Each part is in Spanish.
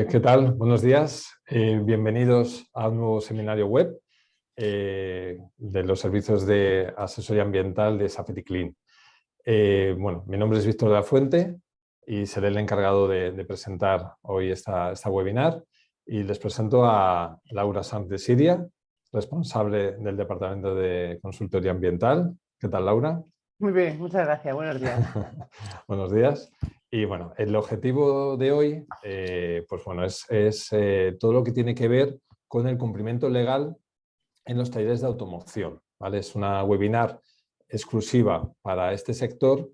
¿Qué tal? Buenos días. Bienvenidos a un nuevo seminario web de los servicios de asesoría ambiental de Safety Clean. Bueno, mi nombre es Víctor de la Fuente y seré el encargado de presentar hoy esta webinar. Y les presento a Laura Sanz de Siria, responsable del Departamento de Consultoría Ambiental. ¿Qué tal, Laura? Muy bien, muchas gracias. Buenos días. Buenos días. Y bueno, el objetivo de hoy pues bueno, es todo lo que tiene que ver con el cumplimiento legal en los talleres de automoción, ¿vale? Es una webinar exclusiva para este sector,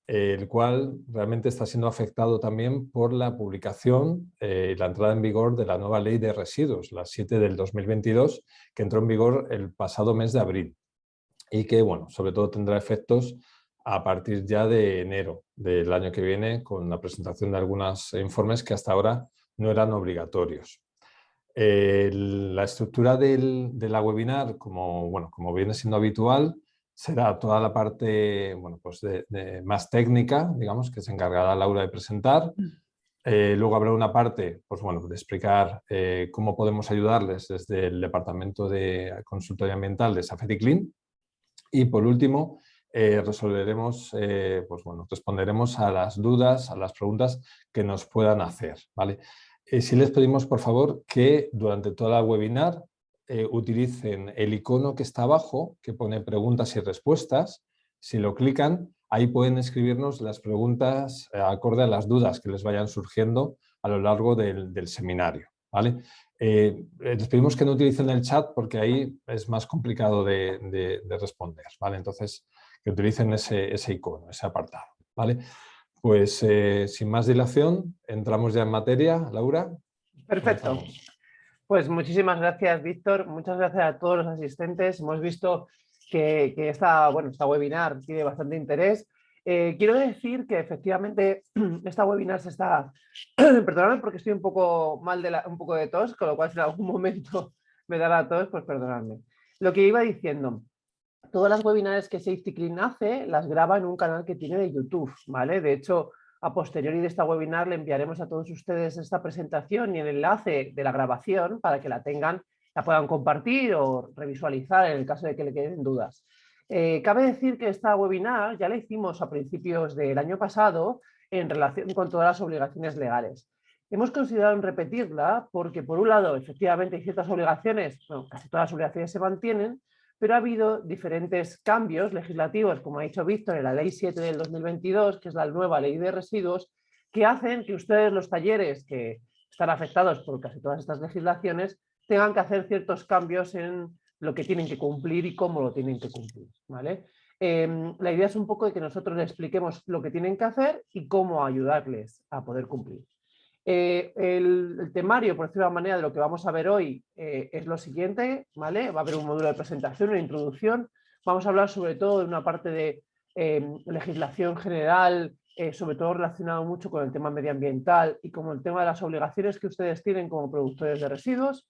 el cual realmente está siendo afectado también por la publicación y la entrada en vigor de la nueva ley de residuos, la 7 del 2022, que entró en vigor el pasado mes de abril y que, bueno, sobre todo tendrá efectos a partir ya de enero del año que viene, con la presentación de algunos informes que hasta ahora no eran obligatorios. La estructura de la webinar, como viene siendo habitual, será toda la parte pues más técnica, digamos, que se encargará Laura de presentar. Luego habrá una parte pues de explicar cómo podemos ayudarles desde el Departamento de Consultoría Ambiental de Safety Clean. Y por último, responderemos a las dudas, a las preguntas que nos puedan hacer, ¿vale? Sí les pedimos, por favor, que durante toda la webinar utilicen el icono que está abajo, que pone preguntas y respuestas. Si lo clican, ahí pueden escribirnos las preguntas acorde a las dudas que les vayan surgiendo a lo largo del seminario, ¿vale? Les pedimos que no utilicen el chat porque ahí es más complicado de responder, ¿vale? Entonces, que utilicen ese icono, ese apartado, ¿vale? Pues sin más dilación, entramos ya en materia. Laura. Perfecto. Comenzamos. Pues muchísimas gracias, Víctor. Muchas gracias a todos los asistentes. Hemos visto que esta webinar tiene bastante interés. Quiero decir que efectivamente esta webinar se está... Perdóname porque estoy un poco mal un poco de tos, con lo cual si en algún momento me da la tos, pues perdonadme. Lo que iba diciendo, todas las webinars que Safety Clean hace las graba en un canal que tiene de YouTube, ¿vale? De hecho, a posteriori de esta webinar le enviaremos a todos ustedes esta presentación y el enlace de la grabación para que la tengan, la puedan compartir o revisualizar en el caso de que le queden dudas. Cabe decir que esta webinar ya la hicimos a principios del año pasado en relación con todas las obligaciones legales. Hemos considerado en repetirla porque, por un lado, efectivamente hay ciertas obligaciones, bueno, casi todas las obligaciones se mantienen, pero ha habido diferentes cambios legislativos, como ha dicho Víctor, en la Ley 7 del 2022, que es la nueva Ley de Residuos, que hacen que ustedes, los talleres que están afectados por casi todas estas legislaciones, tengan que hacer ciertos cambios en lo que tienen que cumplir y cómo lo tienen que cumplir, ¿vale? La idea es un poco de que nosotros les expliquemos lo que tienen que hacer y cómo ayudarles a poder cumplir. El temario, por decirlo de alguna manera, de lo que vamos a ver hoy es lo siguiente, ¿vale? Va a haber un módulo de presentación, una introducción. Vamos a hablar sobre todo de una parte de legislación general, sobre todo relacionado mucho con el tema medioambiental y con el tema de las obligaciones que ustedes tienen como productores de residuos.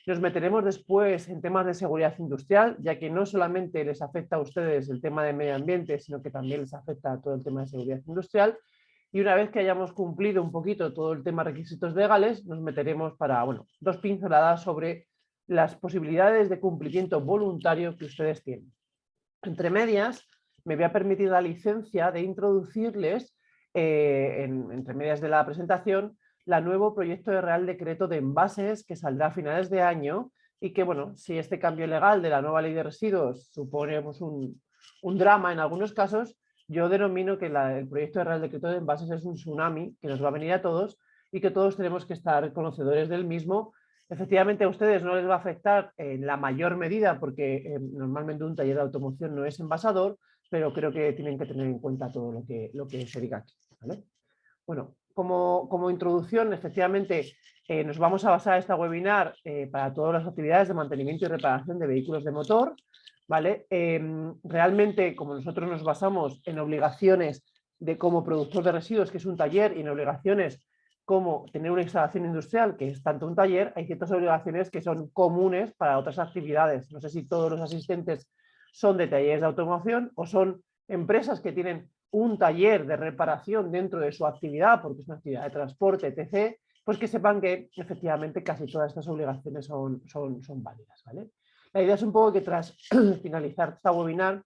Nos meteremos después en temas de seguridad industrial, ya que no solamente les afecta a ustedes el tema de medio ambiente, sino que también les afecta a todo el tema de seguridad industrial. Y una vez que hayamos cumplido un poquito todo el tema de requisitos legales, nos meteremos para, dos pinceladas sobre las posibilidades de cumplimiento voluntario que ustedes tienen. Entre medias, me voy a permitir la licencia de introducirles, entre medias de la presentación, el nuevo proyecto de Real Decreto de Envases que saldrá a finales de año y que, si este cambio legal de la nueva Ley de Residuos supone un drama en algunos casos, yo denomino que el proyecto de Real Decreto de Envases es un tsunami que nos va a venir a todos y que todos tenemos que estar conocedores del mismo. Efectivamente, a ustedes no les va a afectar en la mayor medida porque normalmente un taller de automoción no es envasador, pero creo que tienen que tener en cuenta todo lo que se diga aquí, ¿vale? Bueno, como introducción, efectivamente, nos vamos a basar esta webinar para todas las actividades de mantenimiento y reparación de vehículos de motor, ¿vale? Realmente, como nosotros nos basamos en obligaciones de como productor de residuos, que es un taller, y en obligaciones como tener una instalación industrial, que es tanto un taller, hay ciertas obligaciones que son comunes para otras actividades. No sé si todos los asistentes son de talleres de automoción o son empresas que tienen un taller de reparación dentro de su actividad, porque es una actividad de transporte, etc., pues que sepan que efectivamente casi todas estas obligaciones son válidas, ¿vale? La idea es un poco que tras finalizar esta webinar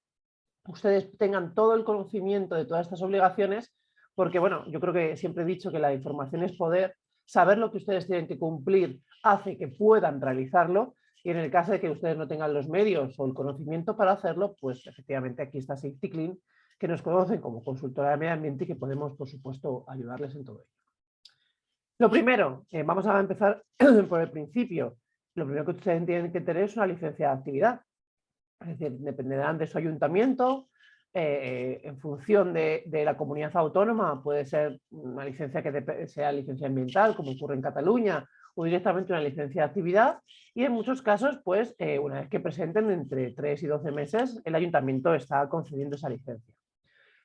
ustedes tengan todo el conocimiento de todas estas obligaciones, porque bueno, yo creo que siempre he dicho que la información es poder, saber lo que ustedes tienen que cumplir hace que puedan realizarlo, y en el caso de que ustedes no tengan los medios o el conocimiento para hacerlo, pues efectivamente aquí está Safety Clean, que nos conocen como consultora de medio ambiente y que podemos, por supuesto, ayudarles en todo ello. Lo primero, vamos a empezar por el principio. Lo primero que ustedes tienen que tener es una licencia de actividad. Es decir, dependerán de su ayuntamiento, en función de la comunidad autónoma, puede ser una licencia que sea licencia ambiental, como ocurre en Cataluña, o directamente una licencia de actividad, y en muchos casos, pues, una vez que presenten entre 3 y 12 meses, el ayuntamiento está concediendo esa licencia.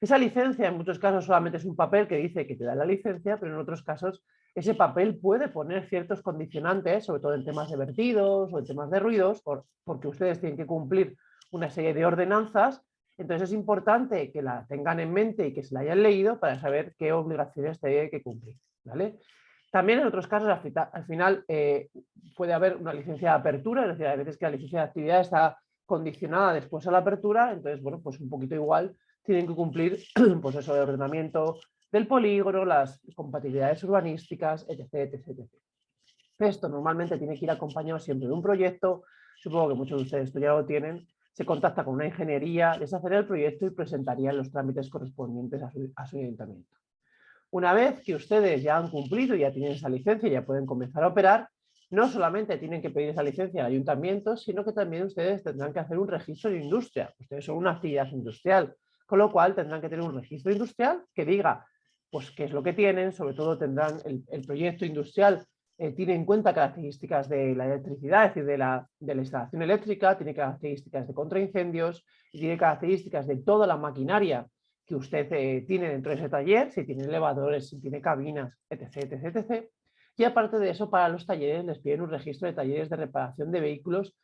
Esa licencia en muchos casos solamente es un papel que dice que te da la licencia, pero en otros casos ese papel puede poner ciertos condicionantes, sobre todo en temas de vertidos o en temas de ruidos, porque ustedes tienen que cumplir una serie de ordenanzas. Entonces es importante que la tengan en mente y que se la hayan leído para saber qué obligaciones tienen que cumplir, ¿vale? También en otros casos al final puede haber una licencia de apertura, es decir, hay veces que la licencia de actividad está condicionada después a la apertura, entonces bueno, pues un poquito igual tienen que cumplir pues eso de ordenamiento del polígono, las compatibilidades urbanísticas, etc, etc, etc. Esto normalmente tiene que ir acompañado siempre de un proyecto, supongo que muchos de ustedes esto ya lo tienen, se contacta con una ingeniería, les hacerá el proyecto y presentarían los trámites correspondientes a su ayuntamiento. Una vez que ustedes ya han cumplido y ya tienen esa licencia y ya pueden comenzar a operar, no solamente tienen que pedir esa licencia al ayuntamiento, sino que también ustedes tendrán que hacer un registro de industria. Ustedes son una actividad industrial, con lo cual tendrán que tener un registro industrial que diga pues qué es lo que tienen, sobre todo tendrán el proyecto industrial, tiene en cuenta características de la electricidad, es decir, de la instalación eléctrica, tiene características de contraincendios y tiene características de toda la maquinaria que usted tiene dentro de ese taller, si tiene elevadores, si tiene cabinas, etc, etc, etc. Y aparte de eso, para los talleres les piden un registro de talleres de reparación de vehículos,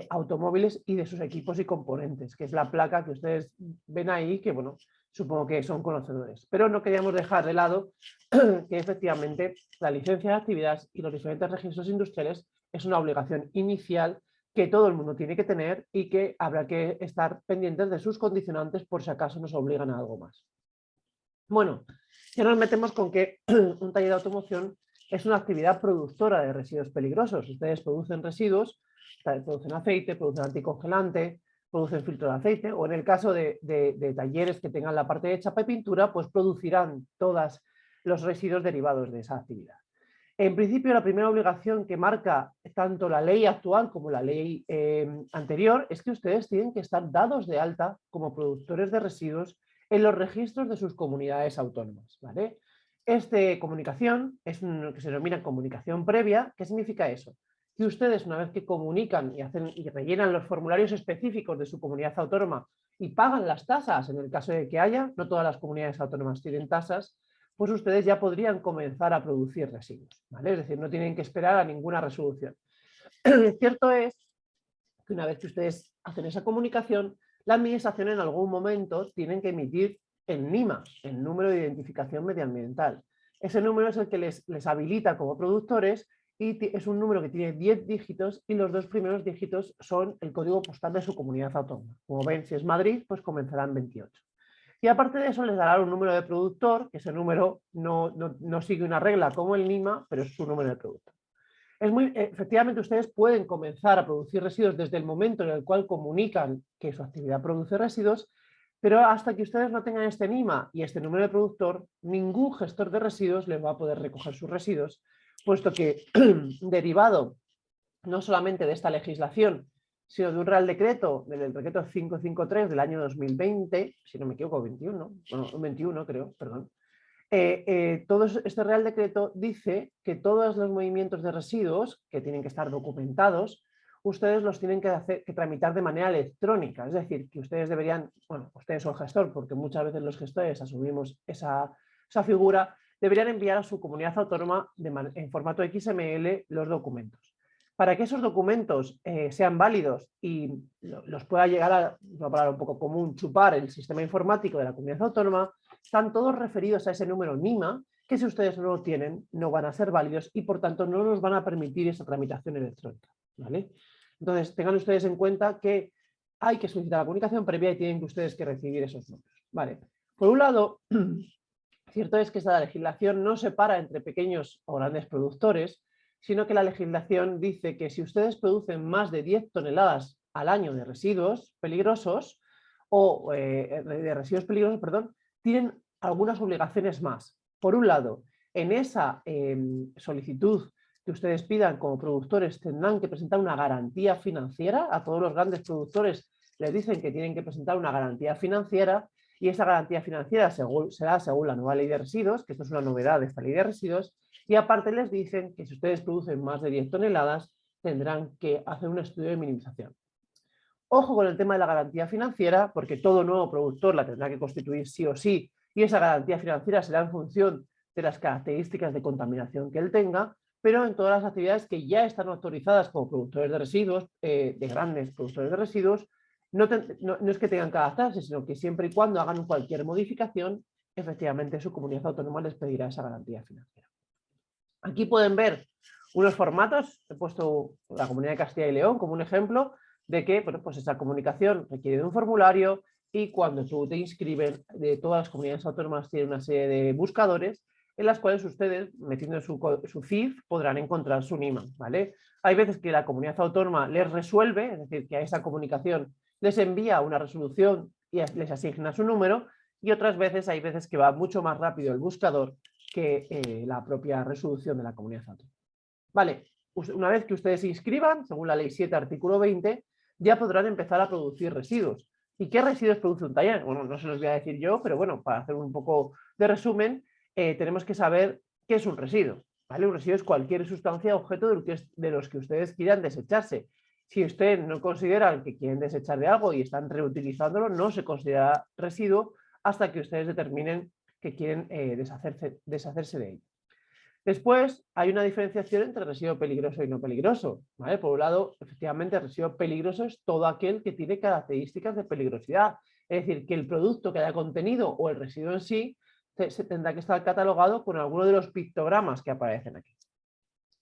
automóviles y de sus equipos y componentes, que es la placa que ustedes ven ahí, que bueno, supongo que son conocedores. Pero no queríamos dejar de lado que efectivamente la licencia de actividad y los diferentes registros industriales es una obligación inicial que todo el mundo tiene que tener y que habrá que estar pendientes de sus condicionantes por si acaso nos obligan a algo más. Bueno, ya nos metemos con que un taller de automoción es una actividad productora de residuos peligrosos. Ustedes producen residuos, producen aceite, producen anticongelante, producen filtro de aceite, o en el caso de talleres que tengan la parte de chapa y pintura, pues producirán todos los residuos derivados de esa actividad. En principio, la primera obligación que marca tanto la ley actual como la ley anterior es que ustedes tienen que estar dados de alta como productores de residuos en los registros de sus comunidades autónomas, ¿vale? Esta comunicación es lo que se denomina comunicación previa. ¿Qué significa eso? Que ustedes, una vez que comunican y rellenan los formularios específicos de su comunidad autónoma y pagan las tasas en el caso de que haya, no todas las comunidades autónomas tienen tasas, pues ustedes ya podrían comenzar a producir residuos, ¿vale? Es decir, no tienen que esperar a ninguna resolución. Cierto es que una vez que ustedes hacen esa comunicación, la administración en algún momento tienen que emitir el NIMA, el número de identificación medioambiental. Ese número es el que les habilita como productores y es un número que tiene 10 dígitos y los 2 primeros dígitos son el código postal de su comunidad autónoma. Como ven, si es Madrid, pues comenzarán 28. Y aparte de eso les dará un número de productor, que ese número no sigue una regla como el NIMA, pero es su número de productor. Efectivamente, ustedes pueden comenzar a producir residuos desde el momento en el cual comunican que su actividad produce residuos, pero hasta que ustedes no tengan este NIMA y este número de productor, ningún gestor de residuos les va a poder recoger sus residuos, puesto que derivado no solamente de esta legislación, sino de un Real Decreto, del Decreto 553 del año 2020, si no me equivoco, 21, bueno, 21 creo, perdón. Todo este Real Decreto dice que todos los movimientos de residuos que tienen que estar documentados, ustedes los tienen que tramitar de manera electrónica, es decir, que ustedes deberían, bueno, ustedes son gestor, porque muchas veces los gestores asumimos esa figura, deberían enviar a su comunidad autónoma en formato XML los documentos. Para que esos documentos sean válidos y los pueda llegar a, una palabra un poco común, chupar el sistema informático de la comunidad autónoma, están todos referidos a ese número NIMA que si ustedes no lo tienen, no van a ser válidos y por tanto no nos van a permitir esa tramitación electrónica, ¿vale? Entonces, tengan ustedes en cuenta que hay que solicitar la comunicación previa y tienen que ustedes que recibir esos números, ¿vale? Por un lado, cierto es que esta legislación no separa entre pequeños o grandes productores, sino que la legislación dice que si ustedes producen más de 10 toneladas al año de residuos peligrosos, perdón, tienen algunas obligaciones más. Por un lado, en esa solicitud que ustedes pidan como productores tendrán que presentar una garantía financiera. A todos los grandes productores les dicen que tienen que presentar una garantía financiera y esa garantía financiera será según la nueva ley de residuos, que esto es una novedad de esta ley de residuos, y aparte les dicen que si ustedes producen más de 10 toneladas tendrán que hacer un estudio de minimización. Ojo con el tema de la garantía financiera, porque todo nuevo productor la tendrá que constituir sí o sí, y esa garantía financiera será en función de las características de contaminación que él tenga, pero en todas las actividades que ya están autorizadas como productores de residuos, de grandes productores de residuos, no es que tengan que adaptarse, sino que siempre y cuando hagan cualquier modificación, efectivamente su comunidad autónoma les pedirá esa garantía financiera. Aquí pueden ver unos formatos, he puesto la Comunidad de Castilla y León como un ejemplo de que bueno, pues esa comunicación requiere de un formulario y cuando tú te inscriben, de todas las comunidades autónomas tienen una serie de buscadores en las cuales ustedes, metiendo su CIF, podrán encontrar su NIMA, ¿vale? Hay veces que la comunidad autónoma les resuelve, es decir, que a esa comunicación les envía una resolución y les asigna su número, y otras veces hay veces que va mucho más rápido el buscador que la propia resolución de la comunidad autónoma. Vale, una vez que ustedes se inscriban, según la ley 7, artículo 20, ya podrán empezar a producir residuos. ¿Y qué residuos produce un taller? Bueno, no se los voy a decir yo, pero bueno, para hacer un poco de resumen, tenemos que saber qué es un residuo, ¿vale? Un residuo es cualquier sustancia o objeto de los que ustedes quieran desecharse. Si ustedes no consideran que quieren desechar de algo y están reutilizándolo, no se considera residuo hasta que ustedes determinen que quieren deshacerse de ello. Después hay una diferenciación entre residuo peligroso y no peligroso, ¿vale? Por un lado, efectivamente, el residuo peligroso es todo aquel que tiene características de peligrosidad. Es decir, que el producto que haya contenido o el residuo en sí se tendrá que estar catalogado con alguno de los pictogramas que aparecen aquí.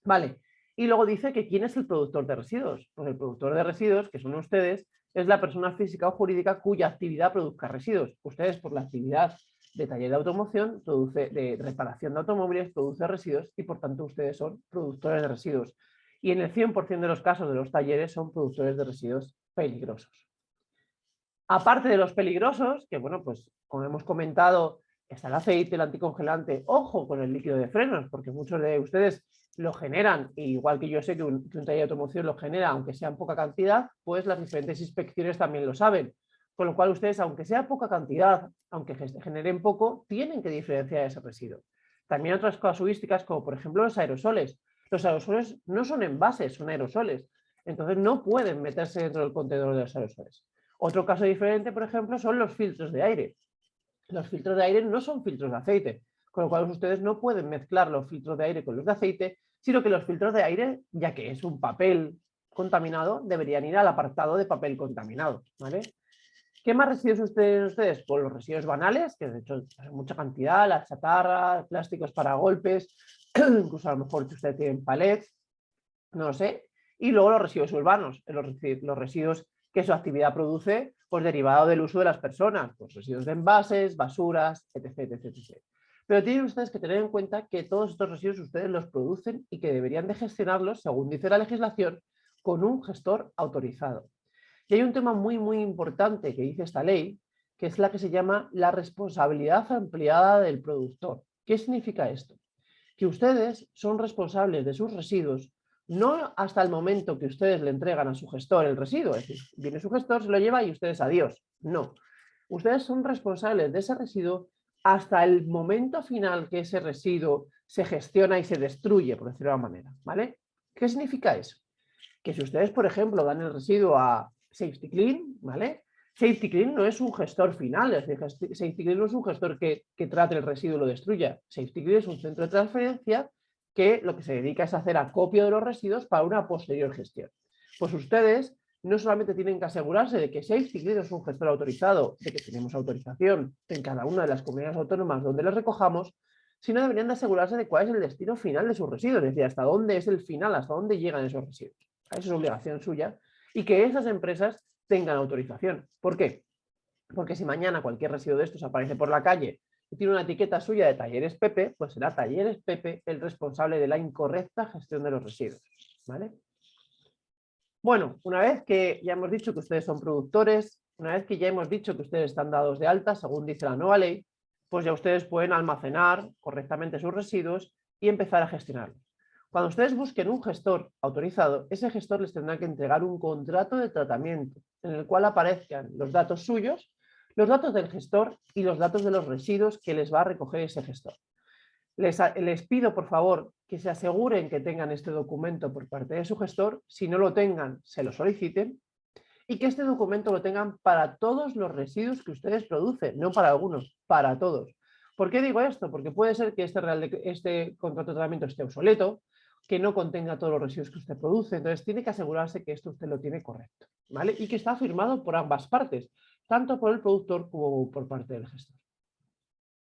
Vale, y luego dice que ¿quién es el productor de residuos? Pues el productor de residuos, que son ustedes, es la persona física o jurídica cuya actividad produzca residuos. Ustedes, por la actividad de taller de automoción, de reparación de automóviles, produce residuos y por tanto ustedes son productores de residuos. Y en el 100% de los casos de los talleres son productores de residuos peligrosos. Aparte de los peligrosos, que bueno, pues como hemos comentado, está el aceite, el anticongelante, ojo con el líquido de frenos, porque muchos de ustedes lo generan, igual que yo sé que un taller de automoción lo genera, aunque sea en poca cantidad, pues las diferentes inspecciones también lo saben. Con lo cual ustedes, aunque sea poca cantidad, aunque generen poco, tienen que diferenciar ese residuo. También otras casuísticas, como por ejemplo los aerosoles. Los aerosoles no son envases, son aerosoles. Entonces no pueden meterse dentro del contenedor de los aerosoles. Otro caso diferente, por ejemplo, son los filtros de aire. Los filtros de aire no son filtros de aceite, con lo cual ustedes no pueden mezclar los filtros de aire con los de aceite, sino que los filtros de aire, ya que es un papel contaminado, deberían ir al apartado de papel contaminado, ¿vale? ¿Qué más residuos tienen ustedes? Pues los residuos banales, que de hecho es mucha cantidad, la chatarra, plásticos para golpes, incluso a lo mejor que ustedes tienen palets, no lo sé. Y luego los residuos urbanos, los residuos que su actividad produce, pues derivado del uso de las personas, pues residuos de envases, basuras, etc, etc, etc. Pero tienen ustedes que tener en cuenta que todos estos residuos ustedes los producen y que deberían de gestionarlos, según dice la legislación, con un gestor autorizado. Y hay un tema muy, muy importante que dice esta ley, que es la que se llama la responsabilidad ampliada del productor. ¿Qué significa esto? Que ustedes son responsables de sus residuos no hasta el momento que ustedes le entregan a su gestor el residuo, es decir, viene su gestor, se lo lleva y ustedes adiós. No. Ustedes son responsables de ese residuo hasta el momento final que ese residuo se gestiona y se destruye, por decirlo de alguna manera, ¿vale? ¿Qué significa eso? Que si ustedes, por ejemplo, dan el residuo a Safety Clean, ¿vale? Safety Clean no es un gestor final, es decir, Safety Clean no es un gestor que trate el residuo y lo destruya. Safety Clean es un centro de transferencia que lo que se dedica es a hacer acopio de los residuos para una posterior gestión. Pues ustedes no solamente tienen que asegurarse de que Safety Clean es un gestor autorizado, de que tenemos autorización en cada una de las comunidades autónomas donde les recojamos, sino deberían de asegurarse de cuál es el destino final de sus residuos, es decir, hasta dónde es el final, hasta dónde llegan esos residuos. Eso es obligación suya y que esas empresas tengan autorización. ¿Por qué? Porque si mañana cualquier residuo de estos aparece por la calle y tiene una etiqueta suya de Talleres Pepe, pues será Talleres Pepe el responsable de la incorrecta gestión de los residuos, ¿vale? Bueno, una vez que ya hemos dicho que ustedes son productores, una vez que ya hemos dicho que ustedes están dados de alta, según dice la nueva ley, pues ya ustedes pueden almacenar correctamente sus residuos y empezar a gestionarlos. Cuando ustedes busquen un gestor autorizado, ese gestor les tendrá que entregar un contrato de tratamiento en el cual aparezcan los datos suyos, los datos del gestor y los datos de los residuos que les va a recoger ese gestor. Les pido, por favor, que se aseguren que tengan este documento por parte de su gestor. Si no lo tengan, se lo soliciten. Y que este documento lo tengan para todos los residuos que ustedes producen, no para algunos, para todos. ¿Por qué digo esto? Porque puede ser que este contrato de tratamiento esté obsoleto, que no contenga todos los residuos que usted produce. Entonces tiene que asegurarse que esto usted lo tiene correcto, ¿vale? Y que está firmado por ambas partes, tanto por el productor como por parte del gestor.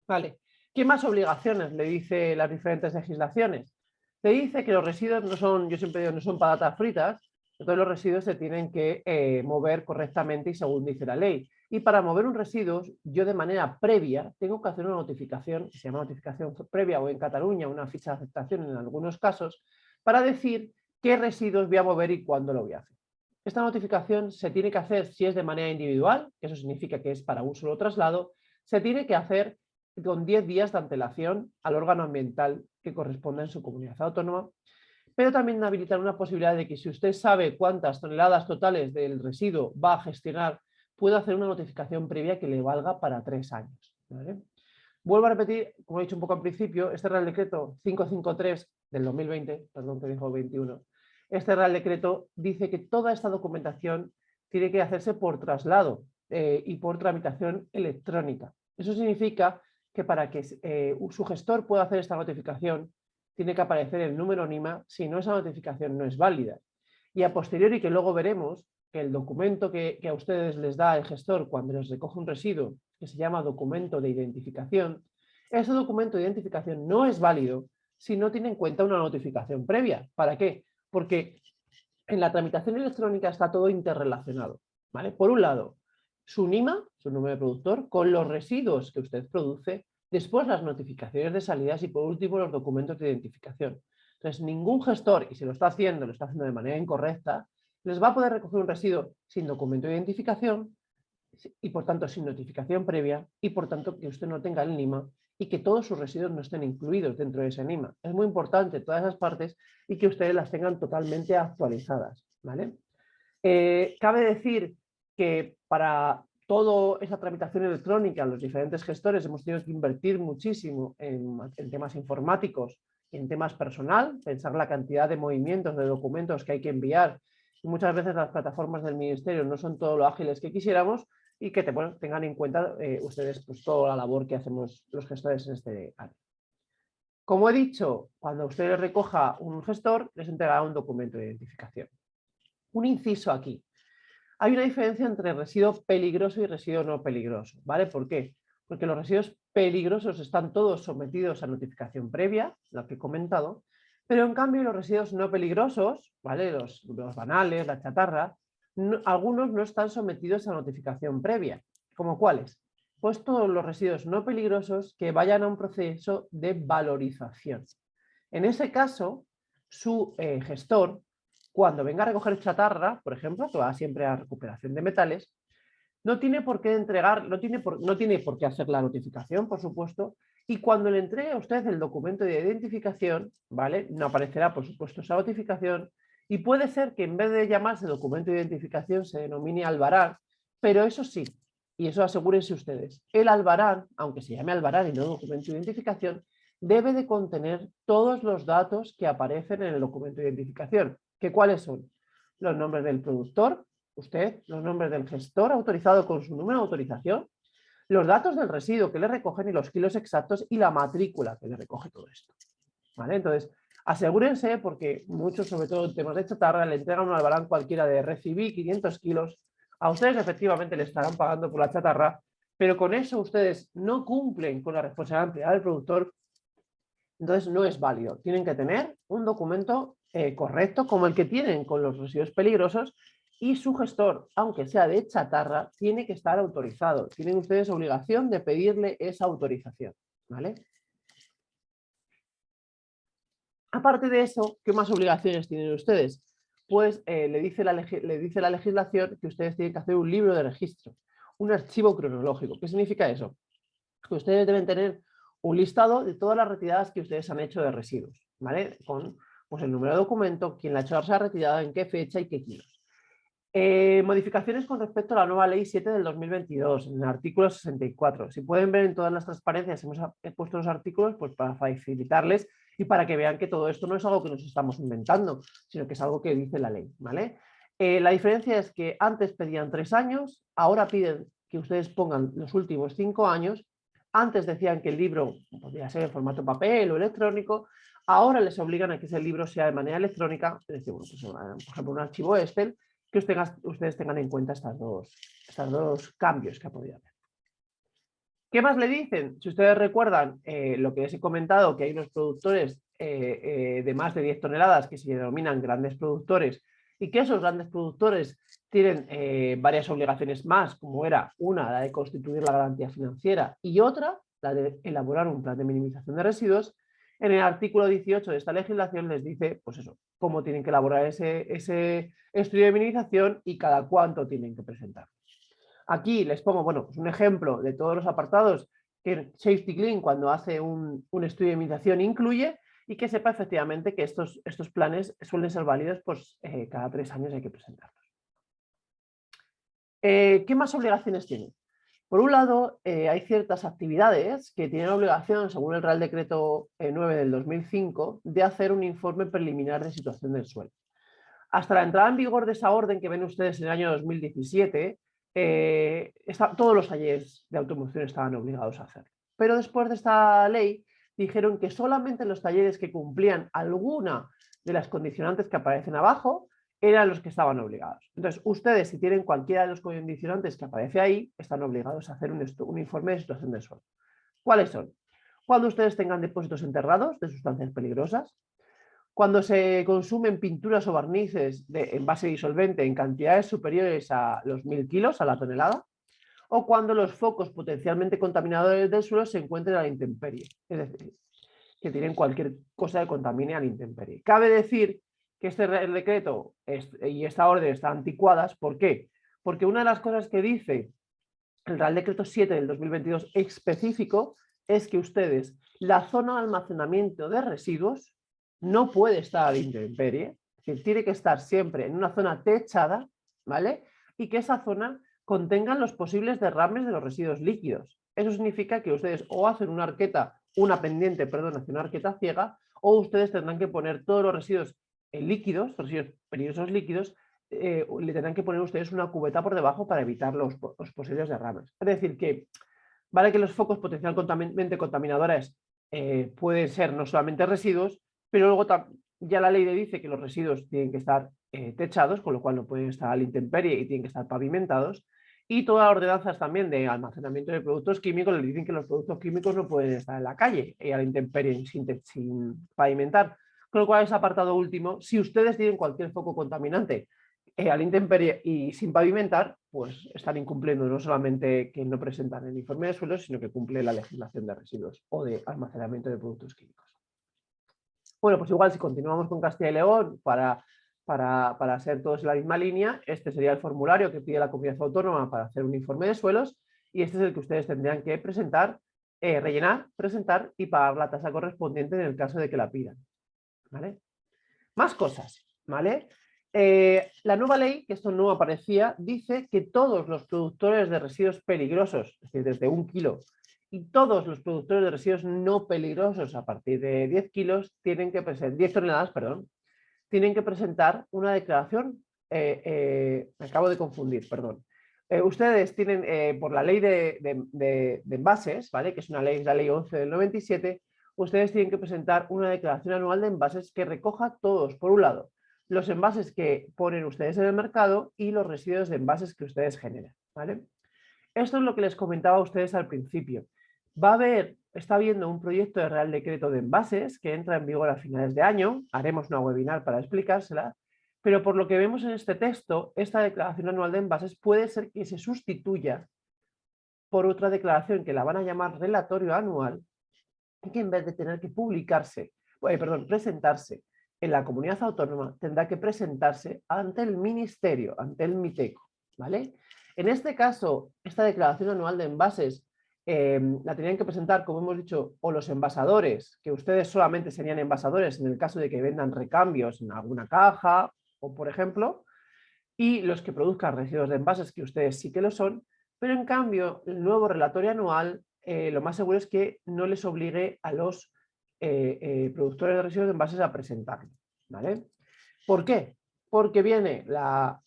Vale. ¿Qué más obligaciones le dice las diferentes legislaciones? Le dice que los residuos no son, yo siempre digo, no son patatas fritas, entonces los residuos se tienen que mover correctamente y según dice la ley. Y para mover un residuo, yo de manera previa tengo que hacer una notificación, que se llama notificación previa o en Cataluña una ficha de aceptación en algunos casos, para decir qué residuos voy a mover y cuándo lo voy a hacer. Esta notificación se tiene que hacer si es de manera individual, que eso significa que es para un solo traslado, se tiene que hacer con 10 días de antelación al órgano ambiental que corresponda en su comunidad autónoma, pero también habilitar una posibilidad de que si usted sabe cuántas toneladas totales del residuo va a gestionar, pueda hacer una notificación previa que le valga para 3 años. ¿Vale? Vuelvo a repetir, como he dicho un poco al principio, este Real Decreto 553 del 2020, perdón que dijo 21, este Real Decreto dice que toda esta documentación tiene que hacerse por traslado y por tramitación electrónica. Eso significa que para que su gestor pueda hacer esta notificación, tiene que aparecer el número NIMA, si no, esa notificación no es válida. Y a posteriori, que luego veremos que el documento que a ustedes les da el gestor cuando les recoge un residuo, que se llama documento de identificación, ese documento de identificación no es válido si no tiene en cuenta una notificación previa. ¿Para qué? Porque en la tramitación electrónica está todo interrelacionado, ¿vale? Por un lado, su NIMA, su número de productor, con los residuos que usted produce, después las notificaciones de salidas y por último los documentos de identificación. Entonces, ningún gestor, y si lo está haciendo de manera incorrecta, les va a poder recoger un residuo sin documento de identificación y por tanto sin notificación previa y por tanto que usted no tenga el NIMA y que todos sus residuos no estén incluidos dentro de ese NIMA. Es muy importante todas esas partes y que ustedes las tengan totalmente actualizadas, ¿vale? Cabe decir que para toda esa tramitación electrónica, los diferentes gestores hemos tenido que invertir muchísimo en temas informáticos y en temas personal, pensar la cantidad de movimientos, de documentos que hay que enviar. Y muchas veces las plataformas del ministerio no son todo lo ágiles que quisiéramos y que bueno, tengan en cuenta ustedes pues, toda la labor que hacemos los gestores en este área. Como he dicho, cuando usted les recoja un gestor, les entregará un documento de identificación. Un inciso aquí. Hay una diferencia entre residuo peligroso y residuo no peligroso, ¿vale? ¿Por qué? Porque los residuos peligrosos están todos sometidos a notificación previa, lo que he comentado, pero en cambio los residuos no peligrosos, ¿vale? Los banales, la chatarra, algunos no están sometidos a notificación previa. ¿Como cuáles? Pues todos los residuos no peligrosos que vayan a un proceso de valorización. En ese caso, su gestor, cuando venga a recoger chatarra, por ejemplo, que va siempre a recuperación de metales, no tiene por qué entregar, no tiene por qué hacer la notificación, por supuesto, y cuando le entregue a usted el documento de identificación, ¿vale? No aparecerá, por supuesto, esa notificación, y puede ser que en vez de llamarse documento de identificación se denomine albarán, pero eso sí, y eso asegúrense ustedes, el albarán, aunque se llame albarán y no documento de identificación, debe de contener todos los datos que aparecen en el documento de identificación. ¿Que cuáles son? Los nombres del productor, usted, los nombres del gestor autorizado con su número de autorización, los datos del residuo que le recogen y los kilos exactos y la matrícula que le recoge todo esto. ¿Vale? Entonces, asegúrense porque muchos, sobre todo en temas de chatarra, le entregan un albarán cualquiera de recibí 500 kilos. A ustedes efectivamente le estarán pagando por la chatarra, pero con eso ustedes no cumplen con la responsabilidad del productor Entonces no es válido. Tienen que tener un documento correcto como el que tienen con los residuos peligrosos y su gestor, aunque sea de chatarra, tiene que estar autorizado. Tienen ustedes obligación de pedirle esa autorización, ¿vale? Aparte de eso, ¿qué más obligaciones tienen ustedes? Pues le dice la legislación que ustedes tienen que hacer un libro de registro, un archivo cronológico. ¿Qué significa eso? Que ustedes deben tener un listado de todas las retiradas que ustedes han hecho de residuos, ¿vale? Con pues, el número de documento, quién la ha hecho esa retirada, en qué fecha y qué kilos. Modificaciones con respecto a la nueva ley 7 del 2022, en el artículo 64. Si pueden ver en todas las transparencias, hemos puesto los artículos pues, para facilitarles y para que vean que todo esto no es algo que nos estamos inventando, sino que es algo que dice la ley, ¿vale? La diferencia es que antes pedían 3 años, ahora piden que ustedes pongan los últimos 5 años. Antes decían que el libro podría ser en formato papel o electrónico, ahora les obligan a que ese libro sea de manera electrónica, es decir, bueno, pues, por ejemplo, un archivo Excel, que ustedes tengan en cuenta estos dos cambios que ha podido haber. ¿Qué más le dicen? Si ustedes recuerdan lo que les he comentado, que hay unos productores de más de 10 toneladas que se denominan grandes productores y que esos grandes productores tienen varias obligaciones más, como era una, la de constituir la garantía financiera y otra, la de elaborar un plan de minimización de residuos. En el artículo 18 de esta legislación les dice, pues eso, cómo tienen que elaborar ese estudio de minimización y cada cuánto tienen que presentar. Aquí les pongo, bueno, pues un ejemplo de todos los apartados que Safety Clean cuando hace un estudio de minimización incluye y que sepa efectivamente que estos planes suelen ser válidos, pues cada 3 años hay que presentarlos. ¿Qué más obligaciones tienen? Por un lado, hay ciertas actividades que tienen obligación, según el Real Decreto 9 del 2005, de hacer un informe preliminar de situación del suelo. Hasta la entrada en vigor de esa orden que ven ustedes en el año 2017, todos los talleres de automoción estaban obligados a hacerlo. Pero después de esta ley dijeron que solamente los talleres que cumplían alguna de las condicionantes que aparecen abajo eran los que estaban obligados. Entonces, ustedes, si tienen cualquiera de los condicionantes que aparece ahí, están obligados a hacer un informe de situación del suelo. ¿Cuáles son? Cuando ustedes tengan depósitos enterrados de sustancias peligrosas, cuando se consumen pinturas o barnices de envase disolvente en cantidades superiores a los 1000 kilos, a la tonelada, o cuando los focos potencialmente contaminadores del suelo se encuentren a la intemperie, es decir, que tienen cualquier cosa que contamine a la intemperie. Cabe decir que este decreto y esta orden están anticuadas. ¿Por qué? Porque una de las cosas que dice el Real Decreto 7 del 2022 específico es que ustedes, la zona de almacenamiento de residuos no puede estar a la intemperie, que tiene que estar siempre en una zona techada, ¿vale? Y que esa zona contenga los posibles derrames de los residuos líquidos. Eso significa que ustedes o hacen una pendiente hacia una arqueta ciega, o ustedes tendrán que poner todos los residuos líquidos, residuos peligrosos líquidos, le tendrán que poner ustedes una cubeta por debajo para evitar los posibles derrames. Es decir, que vale que los focos potencialmente contaminadores pueden ser no solamente residuos, pero luego ya la ley le dice que los residuos tienen que estar techados, con lo cual no pueden estar a la intemperie y tienen que estar pavimentados. Y todas las ordenanzas también de almacenamiento de productos químicos le dicen que los productos químicos no pueden estar en la calle y a la intemperie sin pavimentar. Con lo cual, ese apartado último, si ustedes tienen cualquier foco contaminante a la intemperie y sin pavimentar, pues están incumpliendo no solamente que no presentan el informe de suelos, sino que cumple la legislación de residuos o de almacenamiento de productos químicos. Bueno, pues igual si continuamos con Castilla y León para ser todos en la misma línea, este sería el formulario que pide la comunidad autónoma para hacer un informe de suelos y este es el que ustedes tendrían que presentar, rellenar, presentar y pagar la tasa correspondiente en el caso de que la pidan. ¿Vale? Más cosas, ¿vale? La nueva ley, que esto no aparecía, dice que todos los productores de residuos peligrosos, es decir, desde 1 kilo, y todos los productores de residuos no peligrosos a partir de 10 kilos, 10 toneladas, perdón, tienen que presentar una declaración, me acabo de confundir, perdón. Ustedes tienen, por la ley de envases, ¿vale? Que es la ley 11 del 97, ustedes tienen que presentar una declaración anual de envases que recoja todos, por un lado, los envases que ponen ustedes en el mercado y los residuos de envases que ustedes generan, ¿vale? Esto es lo que les comentaba a ustedes al principio. Va a haber está habiendo un proyecto de Real Decreto de envases que entra en vigor a finales de año. Haremos una webinar para explicársela. Pero por lo que vemos en este texto, esta declaración anual de envases puede ser que se sustituya por otra declaración que la van a llamar relatorio anual, y que en vez de tener que presentarse en la comunidad autónoma, tendrá que presentarse ante el ministerio, ante el MITECO, ¿vale? En este caso, esta declaración anual de envases la tenían que presentar, como hemos dicho, o los envasadores, que ustedes solamente serían envasadores en el caso de que vendan recambios en alguna caja, o por ejemplo, y los que produzcan residuos de envases, que ustedes sí que lo son, pero en cambio el nuevo relatorio anual lo más seguro es que no les obligue a los productores de residuos de envases a presentarlo, ¿vale? ¿Por qué? Porque viene la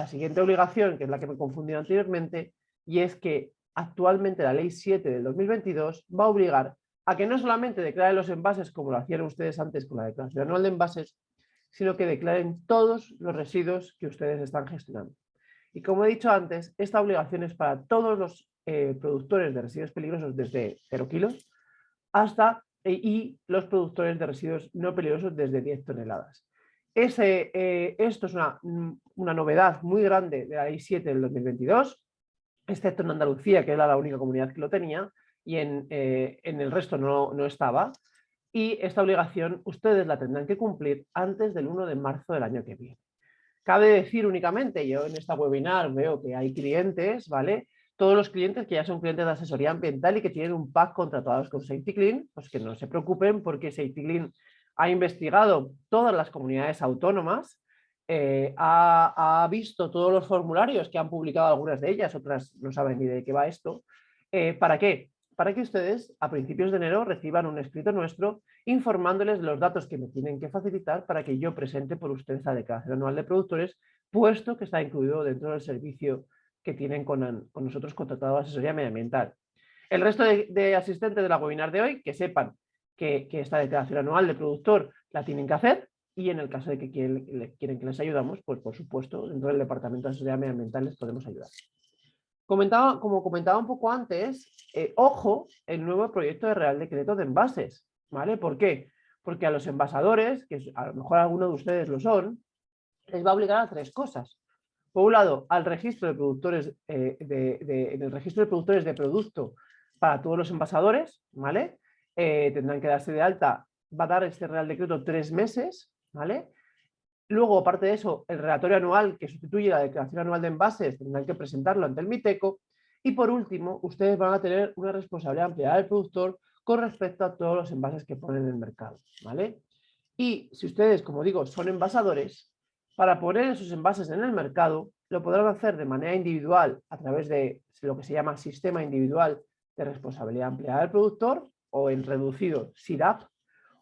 siguiente obligación, que es la que me confundí anteriormente, y es que actualmente la Ley 7 del 2022 va a obligar a que no solamente declaren los envases como lo hacían ustedes antes con la declaración anual de envases, sino que declaren todos los residuos que ustedes están gestionando. Y como he dicho antes, esta obligación es para todos los productores de residuos peligrosos desde 0 kilos hasta y los productores de residuos no peligrosos desde 10 toneladas. Esto es una novedad muy grande de la Ley 7 del 2022, excepto en Andalucía, que era la única comunidad que lo tenía, y en el resto no estaba. Y esta obligación ustedes la tendrán que cumplir antes del 1 de marzo del año que viene. Cabe decir únicamente, yo en esta webinar veo que hay clientes, ¿vale? Todos los clientes que ya son clientes de asesoría ambiental y que tienen un pack contratados con Safety-Kleen, pues que no se preocupen porque Safety-Kleen ha investigado todas las comunidades autónomas, ha visto todos los formularios que han publicado algunas de ellas, otras no saben ni de qué va esto. ¿Para qué? Para que ustedes a principios de enero reciban un escrito nuestro informándoles de los datos que me tienen que facilitar para que yo presente por ustedes la declaración anual de productores, puesto que está incluido dentro del servicio que tienen con nosotros contratado de asesoría medioambiental. El resto de asistentes de la webinar de hoy, que sepan que esta declaración anual de productor la tienen que hacer, y en el caso de que quieren que les ayudamos, pues por supuesto, dentro del Departamento de Asesoría Medioambiental les podemos ayudar. Como comentaba un poco antes, ojo, el nuevo proyecto de Real Decreto de envases, ¿vale? ¿Por qué? Porque a los envasadores, que a lo mejor algunos de ustedes lo son, les va a obligar a 3 cosas. Por un lado, al registro de productores, en el registro de productores de producto para todos los envasadores, ¿vale? Tendrán que darse de alta, va a dar este Real Decreto 3 meses, ¿vale? Luego, aparte de eso, el relatorio anual que sustituye la declaración anual de envases tendrán que presentarlo ante el MITECO. Y por último, ustedes van a tener una responsabilidad ampliada del productor con respecto a todos los envases que ponen en el mercado, ¿vale? Y si ustedes, como digo, son envasadores, para poner esos envases en el mercado, lo podrán hacer de manera individual a través de lo que se llama Sistema Individual de Responsabilidad Ampliada del Productor, o en reducido SIRAP,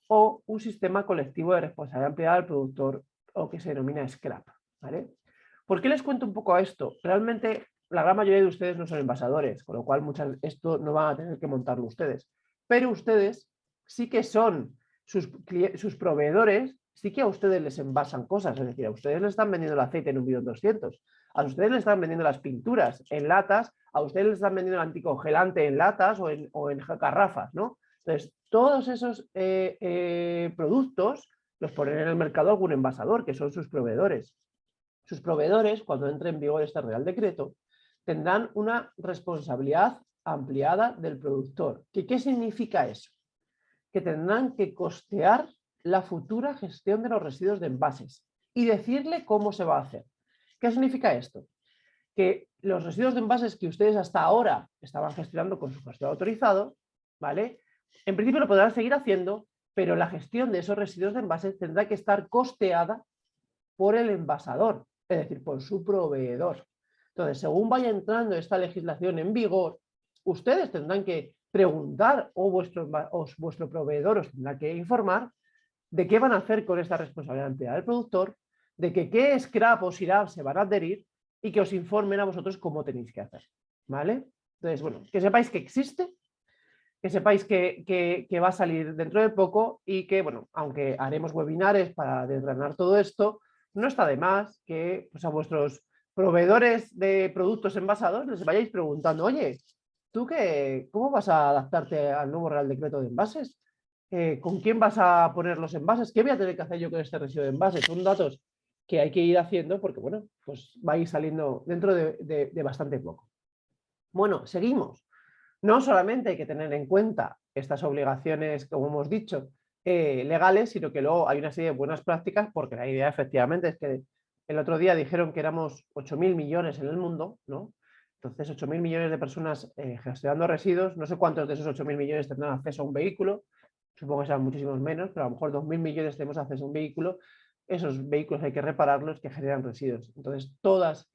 o un Sistema Colectivo de Responsabilidad Ampliada del Productor, o que se denomina SCRAP, ¿vale? ¿Por qué les cuento un poco a esto? Realmente la gran mayoría de ustedes no son envasadores, con lo cual esto no van a tener que montarlo ustedes, pero ustedes sí que son sus proveedores, sí que a ustedes les envasan cosas, es decir, a ustedes les están vendiendo el aceite en un bidón 200, a ustedes les están vendiendo las pinturas en latas, a ustedes les están vendiendo el anticongelante en latas o en garrafas, ¿no? Entonces, todos esos productos los ponen en el mercado algún envasador, que son sus proveedores. Sus proveedores, cuando entre en vigor este Real Decreto, tendrán una responsabilidad ampliada del productor. ¿Qué significa eso? Que tendrán que costear la futura gestión de los residuos de envases y decirle cómo se va a hacer. ¿Qué significa esto? Que los residuos de envases que ustedes hasta ahora estaban gestionando con su gestor autorizado, ¿vale? En principio lo podrán seguir haciendo, pero la gestión de esos residuos de envases tendrá que estar costeada por el envasador, es decir, por su proveedor. Entonces, según vaya entrando esta legislación en vigor, ustedes tendrán que preguntar o vuestro proveedor os tendrá que informar de qué van a hacer con esta responsabilidad ampliada del productor, de qué scrap o SIRAP se van a adherir y que os informen a vosotros cómo tenéis que hacer, ¿vale? Entonces, bueno, que sepáis que existe, que sepáis que va a salir dentro de poco y que, bueno, aunque haremos webinares para desgranar todo esto, no está de más que pues, a vuestros proveedores de productos envasados les vayáis preguntando, oye, ¿Cómo vas a adaptarte al nuevo Real Decreto de envases? ¿Con quién vas a poner los envases? ¿Qué voy a tener que hacer yo con este residuo de envases? Son datos que hay que ir haciendo porque, bueno, pues va a ir saliendo dentro de bastante poco. Bueno, seguimos. No solamente hay que tener en cuenta estas obligaciones, como hemos dicho, legales, sino que luego hay una serie de buenas prácticas, porque la idea efectivamente es que el otro día dijeron que éramos 8.000 millones en el mundo, ¿no? Entonces, 8.000 millones de personas gestionando residuos, no sé cuántos de esos 8.000 millones tendrán acceso a un vehículo, supongo que serán muchísimos menos, pero a lo mejor 2.000 millones tenemos acceso a un vehículo, esos vehículos hay que repararlos que generan residuos. Entonces, todas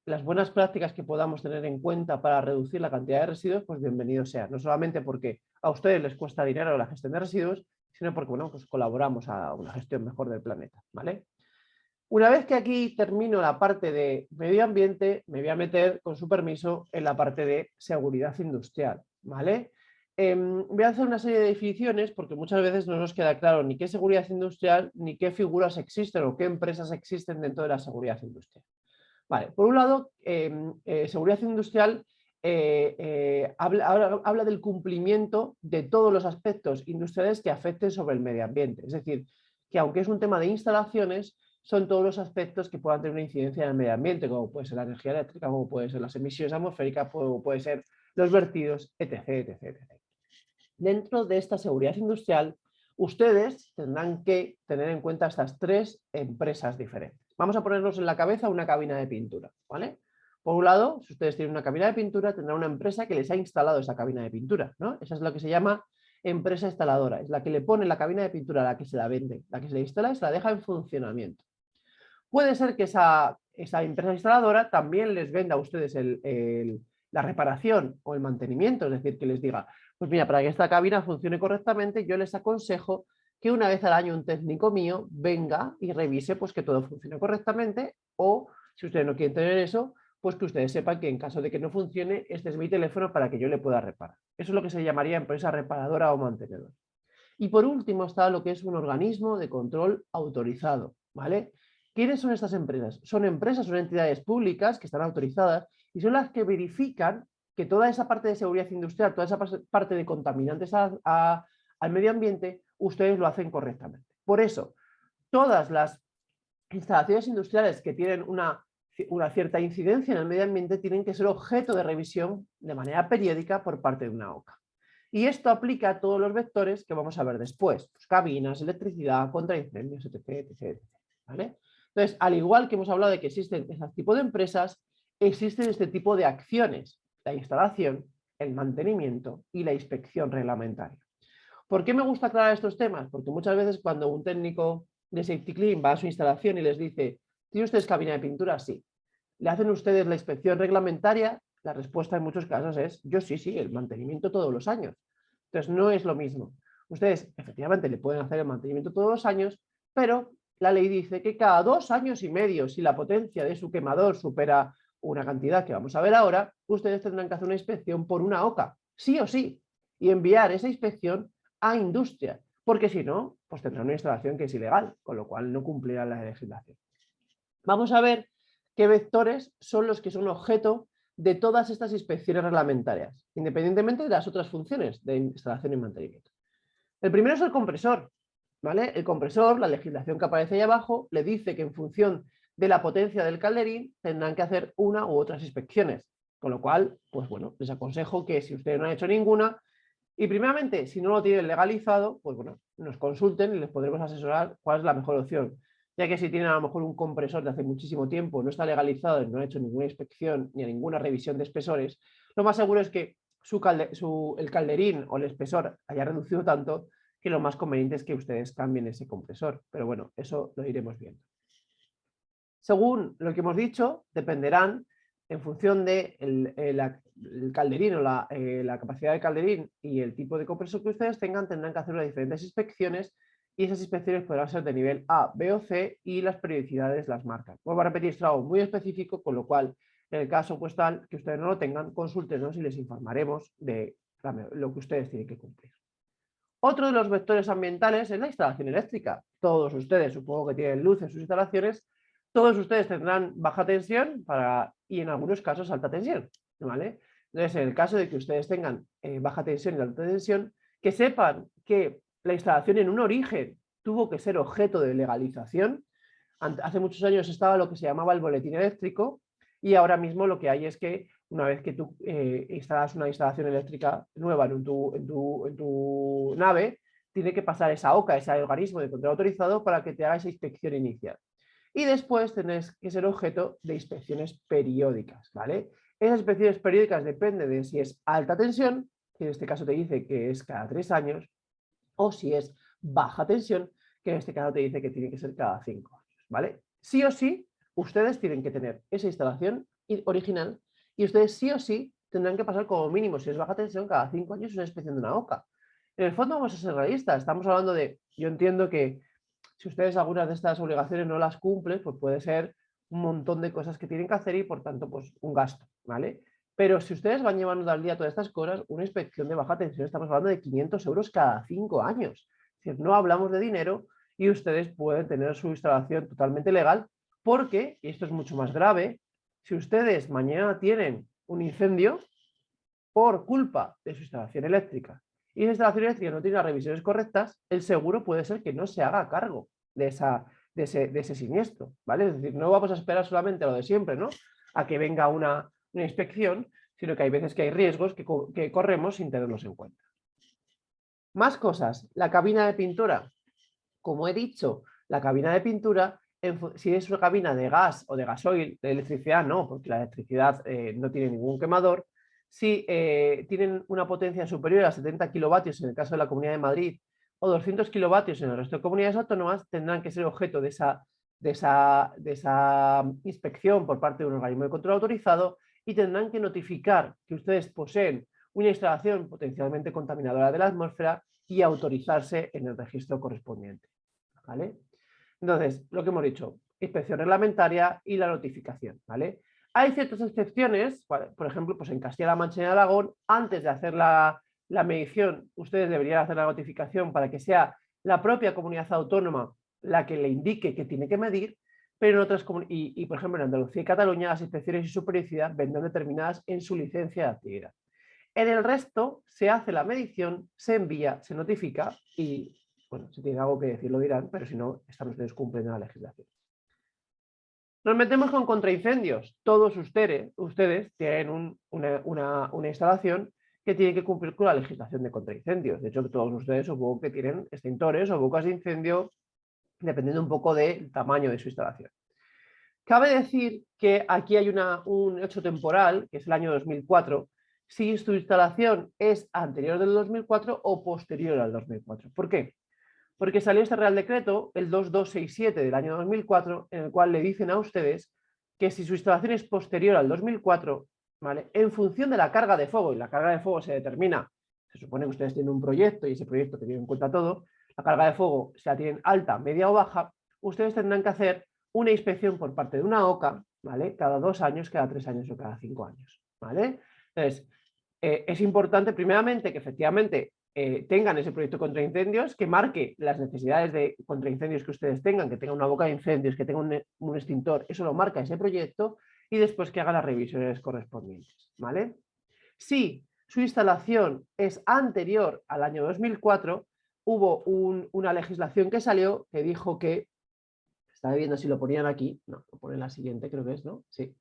las buenas prácticas que podamos tener en cuenta para reducir la cantidad de residuos, pues bienvenido sea. No solamente porque a ustedes les cuesta dinero la gestión de residuos, sino porque, bueno, pues colaboramos a una gestión mejor del planeta, ¿vale? Una vez que aquí termino la parte de medio ambiente, me voy a meter, con su permiso, en la parte de seguridad industrial, ¿vale? Voy a hacer una serie de definiciones porque muchas veces no nos queda claro ni qué es seguridad industrial, ni qué figuras existen o qué empresas existen dentro de la seguridad industrial. Vale, por un lado, seguridad industrial habla del cumplimiento de todos los aspectos industriales que afecten sobre el medio ambiente. Es decir, que aunque es un tema de instalaciones, son todos los aspectos que puedan tener una incidencia en el medio ambiente, como puede ser la energía eléctrica, como puede ser las emisiones atmosféricas, como puede ser los vertidos, etc, etc, etc. Dentro de esta seguridad industrial, ustedes tendrán que tener en cuenta estas tres empresas diferentes. Vamos a ponernos en la cabeza una cabina de pintura, ¿vale? Por un lado, si ustedes tienen una cabina de pintura, tendrán una empresa que les ha instalado esa cabina de pintura, ¿no? Esa es lo que se llama empresa instaladora, es la que le pone la cabina de pintura, a la que se la vende, la que se le instala y se la deja en funcionamiento. Puede ser que esa empresa instaladora también les venda a ustedes la reparación o el mantenimiento, es decir, que les diga, pues mira, para que esta cabina funcione correctamente, yo les aconsejo que una vez al año un técnico mío venga y revise pues, que todo funcione correctamente, o si ustedes no quieren tener eso, pues que ustedes sepan que en caso de que no funcione, este es mi teléfono para que yo le pueda reparar. Eso es lo que se llamaría empresa reparadora o mantenedora. Y por último está lo que es un organismo de control autorizado, ¿vale? ¿Quiénes son estas empresas? Son empresas, son entidades públicas que están autorizadas y son las que verifican que toda esa parte de seguridad industrial, toda esa parte de contaminantes al medio ambiente, ustedes lo hacen correctamente. Por eso, todas las instalaciones industriales que tienen una cierta incidencia en el medio ambiente tienen que ser objeto de revisión de manera periódica por parte de una OCA. Y esto aplica a todos los vectores que vamos a ver después, pues, cabinas, electricidad, contra incendios, etc, etc, etc, ¿vale? Entonces, al igual que hemos hablado de que existen este tipo de empresas, existen este tipo de acciones, la instalación, el mantenimiento y la inspección reglamentaria. ¿Por qué me gusta aclarar estos temas? Porque muchas veces cuando un técnico de Safety Clean va a su instalación y les dice, ¿tiene ustedes cabina de pintura? Sí. ¿Le hacen ustedes la inspección reglamentaria? La respuesta en muchos casos es, yo sí, el mantenimiento todos los años. Entonces, no es lo mismo. Ustedes efectivamente le pueden hacer el mantenimiento todos los años, pero la ley dice que cada 2 años y medio, si la potencia de su quemador supera una cantidad que vamos a ver ahora, ustedes tendrán que hacer una inspección por una OCA, sí o sí, y enviar esa inspección a industria, porque si no, pues tendrán una instalación que es ilegal, con lo cual no cumplirán la legislación. Vamos a ver qué vectores son los que son objeto de todas estas inspecciones reglamentarias, independientemente de las otras funciones de instalación y mantenimiento. El primero es el compresor, ¿vale? El compresor, la legislación que aparece ahí abajo, le dice que en función de la potencia del calderín tendrán que hacer una u otras inspecciones, con lo cual, pues bueno, les aconsejo que si ustedes no han hecho ninguna, y primeramente, si no lo tienen legalizado, pues bueno, nos consulten y les podremos asesorar cuál es la mejor opción, ya que si tienen a lo mejor un compresor de hace muchísimo tiempo, no está legalizado y no ha hecho ninguna inspección ni ninguna revisión de espesores, lo más seguro es que el calderín o el espesor haya reducido tanto que lo más conveniente es que ustedes cambien ese compresor. Pero bueno, eso lo iremos viendo. Según lo que hemos dicho, dependerán en función de el calderín o la capacidad del calderín y el tipo de compresor que ustedes tengan, tendrán que hacer unas diferentes inspecciones y esas inspecciones podrán ser de nivel A, B o C y las periodicidades las marcan. Vuelvo a repetir, esto es algo muy específico, con lo cual, en el caso pues tal que ustedes no lo tengan, consúltenos y les informaremos de lo que ustedes tienen que cumplir. Otro de los vectores ambientales es la instalación eléctrica. Todos ustedes, supongo que tienen luz en sus instalaciones, todos ustedes tendrán baja tensión y en algunos casos alta tensión, ¿vale? Entonces, en el caso de que ustedes tengan baja tensión y alta tensión, que sepan que la instalación en un origen tuvo que ser objeto de legalización. Hace muchos años estaba lo que se llamaba el boletín eléctrico y ahora mismo lo que hay es que una vez que tú instalas una instalación eléctrica nueva en tu nave, tiene que pasar esa OCA, ese organismo de control autorizado, para que te haga esa inspección inicial. Y después tenés que ser objeto de inspecciones periódicas, ¿vale? Esas inspecciones periódicas dependen de si es alta tensión, que en este caso te dice que es cada 3 años, o si es baja tensión, que en este caso te dice que tiene que ser cada 5 años, ¿vale? Sí o sí, ustedes tienen que tener esa instalación original y ustedes sí o sí tendrán que pasar como mínimo, si es baja tensión, cada 5 años una inspección de una OCA. En el fondo vamos a ser realistas, estamos hablando de, yo entiendo que si ustedes algunas de estas obligaciones no las cumplen, pues puede ser un montón de cosas que tienen que hacer y por tanto pues un gasto, ¿vale? Pero si ustedes van llevando al día todas estas cosas, una inspección de baja tensión estamos hablando de 500 euros cada 5 años. Es decir, no hablamos de dinero y ustedes pueden tener su instalación totalmente legal porque, y esto es mucho más grave, si ustedes mañana tienen un incendio por culpa de su instalación eléctrica y esa instalación eléctrica no tiene las revisiones correctas, el seguro puede ser que no se haga cargo de ese siniestro, ¿vale? Es decir, no vamos a esperar solamente a lo de siempre, ¿no? A que venga una inspección, sino que hay veces que hay riesgos que corremos sin tenerlos en cuenta. Más cosas, la cabina de pintura. Como he dicho, la cabina de pintura, si es una cabina de gas o de gasoil, de electricidad no, porque la electricidad no tiene ningún quemador. Si tienen una potencia superior a 70 kilovatios en el caso de la Comunidad de Madrid o 200 kilovatios en el resto de comunidades autónomas, tendrán que ser objeto de esa inspección por parte de un organismo de control autorizado y tendrán que notificar que ustedes poseen una instalación potencialmente contaminadora de la atmósfera y autorizarse en el registro correspondiente, ¿vale? Entonces, lo que hemos dicho, inspección reglamentaria y la notificación, ¿vale? Hay ciertas excepciones, por ejemplo, pues en Castilla-La Mancha y en Aragón, antes de hacer la medición, ustedes deberían hacer la notificación para que sea la propia comunidad autónoma la que le indique que tiene que medir, pero en otras y por ejemplo en Andalucía y Cataluña las inspecciones y su periodicidad vendrán determinadas en su licencia de actividad. En el resto se hace la medición, se envía, se notifica y, bueno, si tienen algo que decir lo dirán, pero si no, están ustedes cumpliendo la legislación. Nos metemos con contraincendios. Todos ustedes tienen una instalación que tiene que cumplir con la legislación de contraincendios. De hecho, todos ustedes supongo que tienen extintores o bocas de incendio, dependiendo un poco del tamaño de su instalación. Cabe decir que aquí hay un hecho temporal, que es el año 2004, si su instalación es anterior del 2004 o posterior al 2004. ¿Por qué? Porque salió este Real Decreto, el 2267 del año 2004, en el cual le dicen a ustedes que si su instalación es posterior al 2004, ¿vale? En función de la carga de fuego, y la carga de fuego se determina, se supone que ustedes tienen un proyecto y ese proyecto tiene en cuenta todo, la carga de fuego, si la tienen alta, media o baja, ustedes tendrán que hacer una inspección por parte de una OCA, ¿vale? Cada 2 años, cada 3 años o cada 5 años, ¿vale? Entonces, es importante, primeramente, que efectivamente tengan ese proyecto contra incendios, que marque las necesidades de contraincendios que ustedes tengan, que tengan una boca de incendios, que tengan un extintor, eso lo marca ese proyecto, y después que haga las revisiones correspondientes, ¿vale? Si su instalación es anterior al año 2004, hubo una legislación que salió que dijo que, estaba viendo si lo ponían aquí, no, lo ponen la siguiente, creo que es, ¿no? Sí.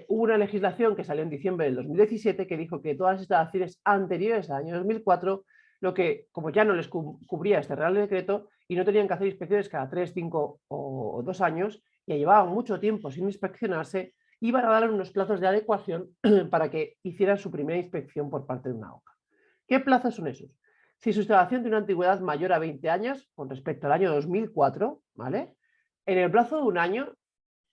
Hubo una legislación que salió en diciembre del 2017 que dijo que todas las instalaciones anteriores al año 2004, lo que, como ya no les cubría este Real Decreto y no tenían que hacer inspecciones cada 3, 5 o 2 años, y llevaban mucho tiempo sin inspeccionarse, iban a dar unos plazos de adecuación para que hicieran su primera inspección por parte de una OCA. ¿Qué plazos son esos? Si su instalación tiene una antigüedad mayor a 20 años con respecto al año 2004, ¿vale? En el plazo de un año,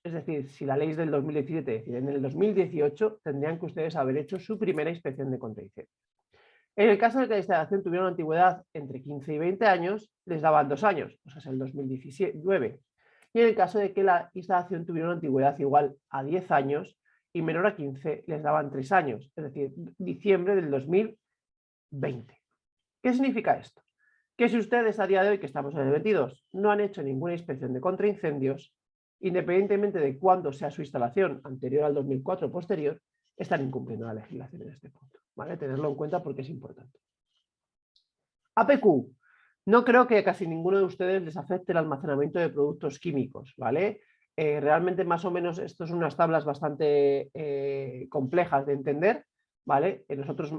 es decir, si la ley es del 2017, es decir, en el 2018 tendrían que ustedes haber hecho su primera inspección de contraincendio. En el caso de que la instalación tuviera una antigüedad entre 15 y 20 años, les daban 2 años, o sea, es el 2019. Y en el caso de que la instalación tuviera una antigüedad igual a 10 años y menor a 15, les daban 3 años, es decir, diciembre del 2020. ¿Qué significa esto? Que si ustedes a día de hoy, que estamos en el 22, no han hecho ninguna inspección de contraincendios, independientemente de cuándo sea su instalación, anterior al 2004 o posterior, están incumpliendo la legislación en este punto, ¿vale? Tenerlo en cuenta porque es importante. APQ. No creo que a casi ninguno de ustedes les afecte el almacenamiento de productos químicos, ¿vale? Realmente más o menos esto son unas tablas bastante complejas de entender, ¿vale? Nosotros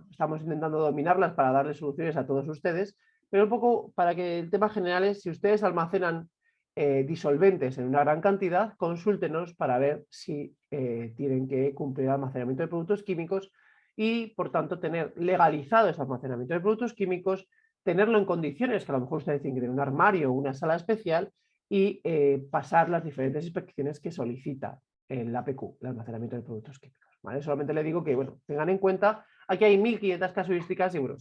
estamos intentando dominarlas para darles soluciones a todos ustedes, pero un poco para que el tema general es, si ustedes almacenan disolventes en una gran cantidad, consúltenos para ver si tienen que cumplir el almacenamiento de productos químicos y, por tanto, tener legalizado ese almacenamiento de productos químicos, tenerlo en condiciones que a lo mejor ustedes tienen que tener un armario o una sala especial y pasar las diferentes inspecciones que solicita el APQ, el almacenamiento de productos químicos, ¿vale? Solamente le digo que, bueno, tengan en cuenta, aquí hay 1500 casuísticas y, bueno,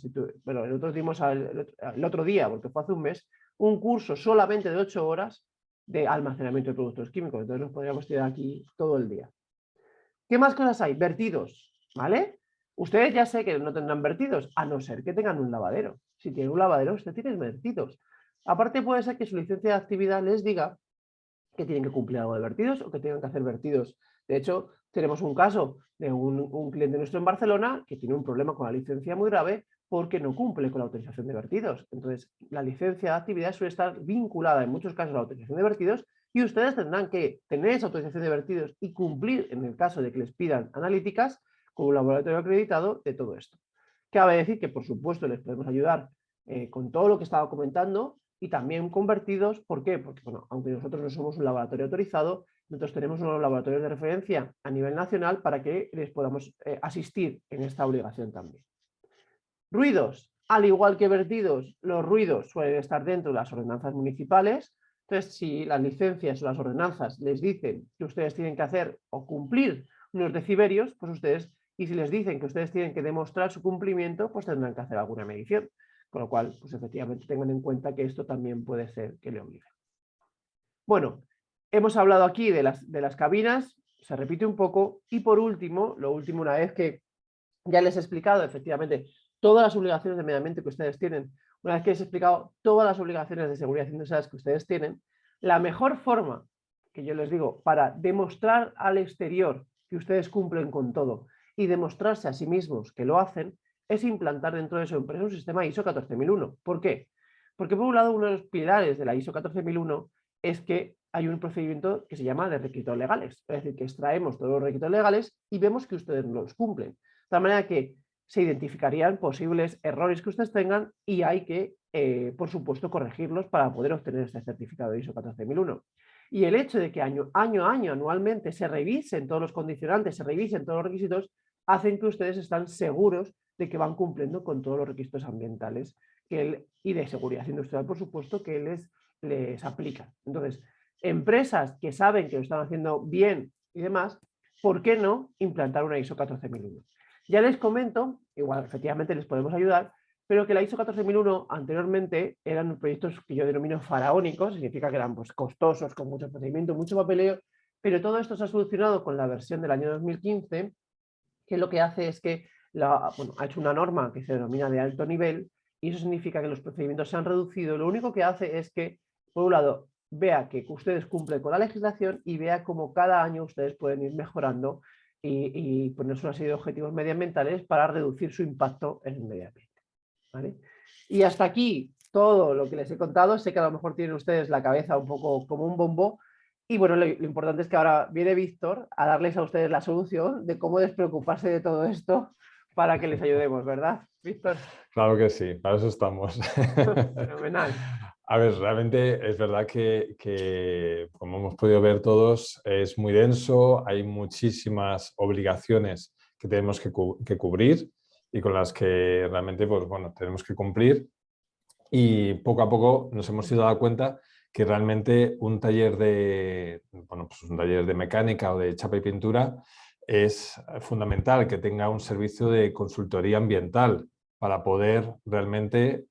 nosotros dimos el otro día, porque fue hace un mes, un curso solamente de 8 horas de almacenamiento de productos químicos, entonces nos podríamos tirar aquí todo el día. ¿Qué más cosas hay? Vertidos, ¿vale? Ustedes ya sé que no tendrán vertidos, a no ser que tengan un lavadero. Si tienen un lavadero, usted tiene vertidos. Aparte puede ser que su licencia de actividad les diga que tienen que cumplir algo de vertidos o que tengan que hacer vertidos. De hecho, tenemos un caso de un cliente nuestro en Barcelona que tiene un problema con la licencia muy grave porque no cumple con la autorización de vertidos. Entonces, la licencia de actividad suele estar vinculada en muchos casos a la autorización de vertidos y ustedes tendrán que tener esa autorización de vertidos y cumplir, en el caso de que les pidan analíticas, con un laboratorio acreditado de todo esto. Cabe decir que, por supuesto, les podemos ayudar con todo lo que estaba comentando y también convertidos. ¿Por qué? Porque, bueno, aunque nosotros no somos un laboratorio autorizado, nosotros tenemos unos laboratorios de referencia a nivel nacional para que les podamos asistir en esta obligación también. Ruidos. Al igual que vertidos, los ruidos suelen estar dentro de las ordenanzas municipales. Entonces, si las licencias o las ordenanzas les dicen que ustedes tienen que hacer o cumplir unos decibelios, pues ustedes, y si les dicen que ustedes tienen que demostrar su cumplimiento, pues tendrán que hacer alguna medición. Con lo cual, pues efectivamente tengan en cuenta que esto también puede ser que le obligue. Bueno, hemos hablado aquí de las cabinas, se repite un poco, y por último, lo último, una vez que ya les he explicado efectivamente todas las obligaciones de medio ambiente que ustedes tienen, una vez que les he explicado todas las obligaciones de seguridad industrial que ustedes tienen, la mejor forma, que yo les digo, para demostrar al exterior que ustedes cumplen con todo y demostrarse a sí mismos que lo hacen, es implantar dentro de su empresa un sistema ISO 14001. ¿Por qué? Porque por un lado, uno de los pilares de la ISO 14001 es que hay un procedimiento que se llama de requisitos legales, es decir, que extraemos todos los requisitos legales y vemos que ustedes no los cumplen. De tal manera que se identificarían posibles errores que ustedes tengan y hay que, por supuesto, corregirlos para poder obtener este certificado de ISO 14001. Y el hecho de que año a año, anualmente, se revisen todos los condicionantes, se revisen todos los requisitos, hacen que ustedes estén seguros de que van cumpliendo con todos los requisitos ambientales y de seguridad industrial, por supuesto, que les aplican. Entonces, empresas que saben que lo están haciendo bien y demás, ¿por qué no implantar una ISO 14001? Ya les comento, igual efectivamente les podemos ayudar, pero que la ISO 14001 anteriormente eran proyectos que yo denomino faraónicos, significa que eran pues, costosos, con mucho procedimiento, mucho papeleo, pero todo esto se ha solucionado con la versión del año 2015, que lo que hace es que ha hecho una norma que se denomina de alto nivel y eso significa que los procedimientos se han reducido. Lo único que hace es que, por un lado, vea que ustedes cumplen con la legislación y vea cómo cada año ustedes pueden ir mejorando y ponerse una serie de objetivos medioambientales para reducir su impacto en el medio ambiente, ¿vale? Y hasta aquí todo lo que les he contado. Sé que a lo mejor tienen ustedes la cabeza un poco como un bombo y bueno, lo importante es que ahora viene Víctor a darles a ustedes la solución de cómo despreocuparse de todo esto para que les ayudemos, ¿verdad, Víctor? Claro que sí, para eso estamos. Fenomenal. A ver, realmente es verdad que, como hemos podido ver todos, es muy denso, hay muchísimas obligaciones que tenemos que cubrir y con las que realmente pues, bueno, tenemos que cumplir. Y poco a poco nos hemos ido dando cuenta que realmente un taller pues un taller de mecánica o de chapa y pintura es fundamental que tenga un servicio de consultoría ambiental para poder realmente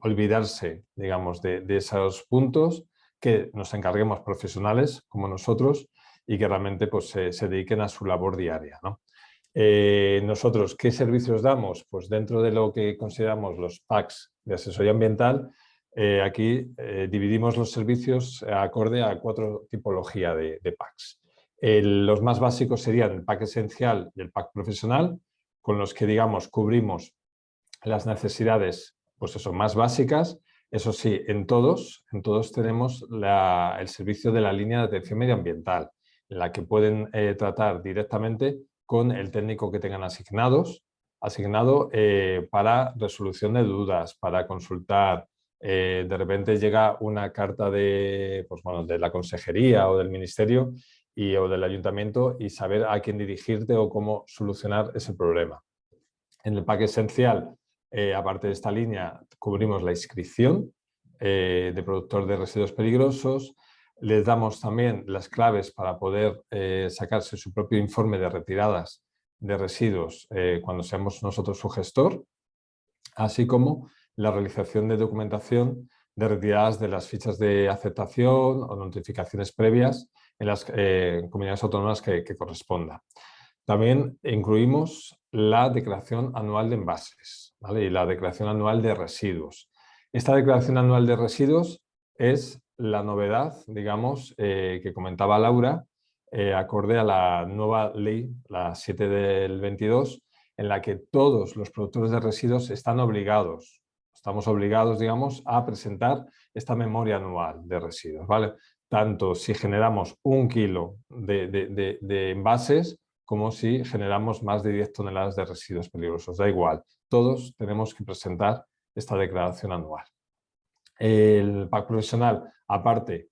olvidarse, digamos, de esos puntos, que nos encarguemos profesionales como nosotros y que realmente pues, se dediquen a su labor diaria, ¿no? Nosotros, ¿qué servicios damos? Pues dentro de lo que consideramos los packs de asesoría ambiental, aquí dividimos los servicios acorde a 4 tipologías de packs. Los más básicos serían el pack esencial y el pack profesional, con los que, digamos, cubrimos las necesidades, pues eso, más básicas. Eso sí, en todos tenemos el servicio de la línea de atención medioambiental, en la que pueden tratar directamente con el técnico que tengan asignado para resolución de dudas, para consultar. De repente llega una carta pues bueno, de la consejería o del ministerio o del ayuntamiento y saber a quién dirigirte o cómo solucionar ese problema. En el pack esencial, aparte de esta línea, cubrimos la inscripción de productor de residuos peligrosos. Les damos también las claves para poder sacarse su propio informe de retiradas de residuos cuando seamos nosotros su gestor, así como la realización de documentación de retiradas de las fichas de aceptación o notificaciones previas en las comunidades autónomas que corresponda. También incluimos la declaración anual de envases, ¿vale? Y la declaración anual de residuos. Esta declaración anual de residuos es la novedad, digamos, que comentaba Laura, acorde a la nueva ley, la 7 del 22, en la que todos los productores de residuos estamos obligados, digamos, a presentar esta memoria anual de residuos, ¿vale? Tanto si generamos 1 kilo de envases, como si generamos más de 10 toneladas de residuos peligrosos. Da igual, todos tenemos que presentar esta declaración anual. El pack profesional, aparte,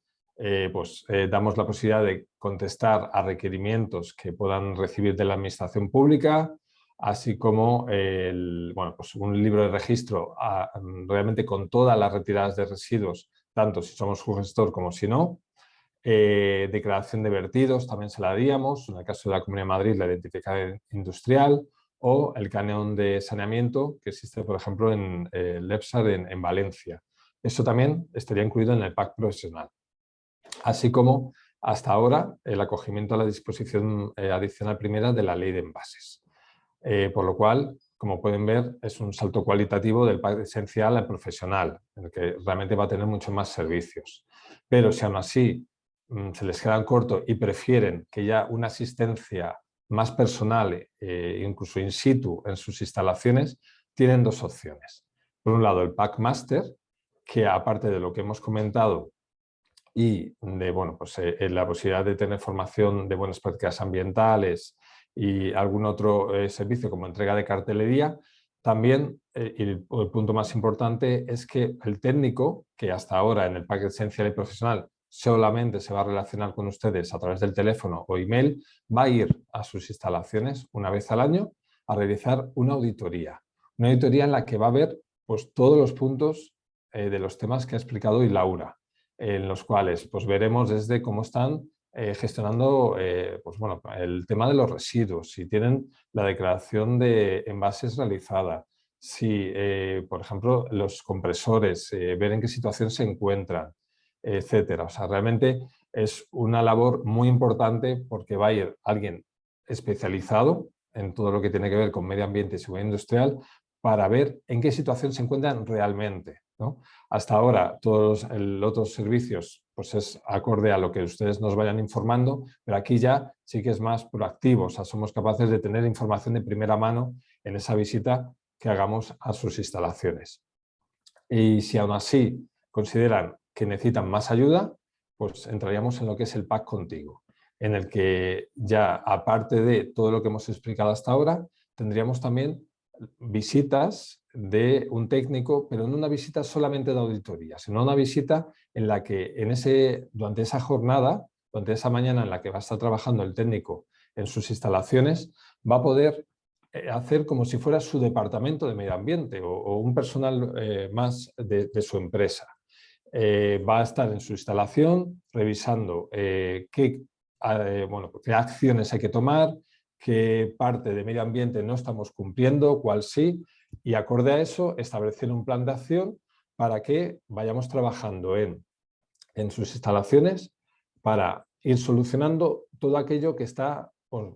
damos la posibilidad de contestar a requerimientos que puedan recibir de la administración pública, así como pues un libro de registro realmente con todas las retiradas de residuos, tanto si somos su gestor como si no. Declaración de vertidos también se la haríamos, en el caso de la Comunidad de Madrid la identificación industrial o el canon de saneamiento que existe por ejemplo en el EPSAR en Valencia. Eso también estaría incluido en el pack profesional. Así como hasta ahora el acogimiento a la disposición adicional primera de la ley de envases. Por lo cual, como pueden ver, es un salto cualitativo del pack esencial al profesional, en el que realmente va a tener muchos más servicios. Pero si aún así se les quedan cortos y prefieren que ya una asistencia más personal, incluso in situ en sus instalaciones, tienen dos opciones. Por un lado, el Pack Master, que aparte de lo que hemos comentado y de la posibilidad de tener formación de buenas prácticas ambientales y algún otro servicio como entrega de cartelería, también el punto más importante es que el técnico, que hasta ahora en el pack esencial y profesional solamente se va a relacionar con ustedes a través del teléfono o email, va a ir a sus instalaciones una vez al año a realizar una auditoría en la que va a ver pues, todos los puntos de los temas que ha explicado hoy Laura, en los cuales pues, veremos desde cómo están gestionando el tema de los residuos, si tienen la declaración de envases realizada, si, por ejemplo, los compresores, ver en qué situación se encuentran, etcétera. O sea, realmente es una labor muy importante porque va a ir alguien especializado en todo lo que tiene que ver con medio ambiente y seguridad industrial para ver en qué situación se encuentran realmente, ¿no? Hasta ahora todos los otros servicios pues es acorde a lo que ustedes nos vayan informando, pero aquí ya sí que es más proactivo, o sea, somos capaces de tener información de primera mano en esa visita que hagamos a sus instalaciones. Y si aún así consideran que necesitan más ayuda, pues entraríamos en lo que es el pack contigo, en el que ya aparte de todo lo que hemos explicado hasta ahora, tendríamos también visitas de un técnico, pero no una visita solamente de auditoría, sino una visita en la que durante esa jornada, durante esa mañana en la que va a estar trabajando el técnico en sus instalaciones, va a poder hacer como si fuera su departamento de medio ambiente o un personal más de su empresa. Va a estar en su instalación revisando qué acciones hay que tomar, qué parte de medio ambiente no estamos cumpliendo, cuál sí, y acorde a eso establecer un plan de acción para que vayamos trabajando en sus instalaciones para ir solucionando todo aquello que está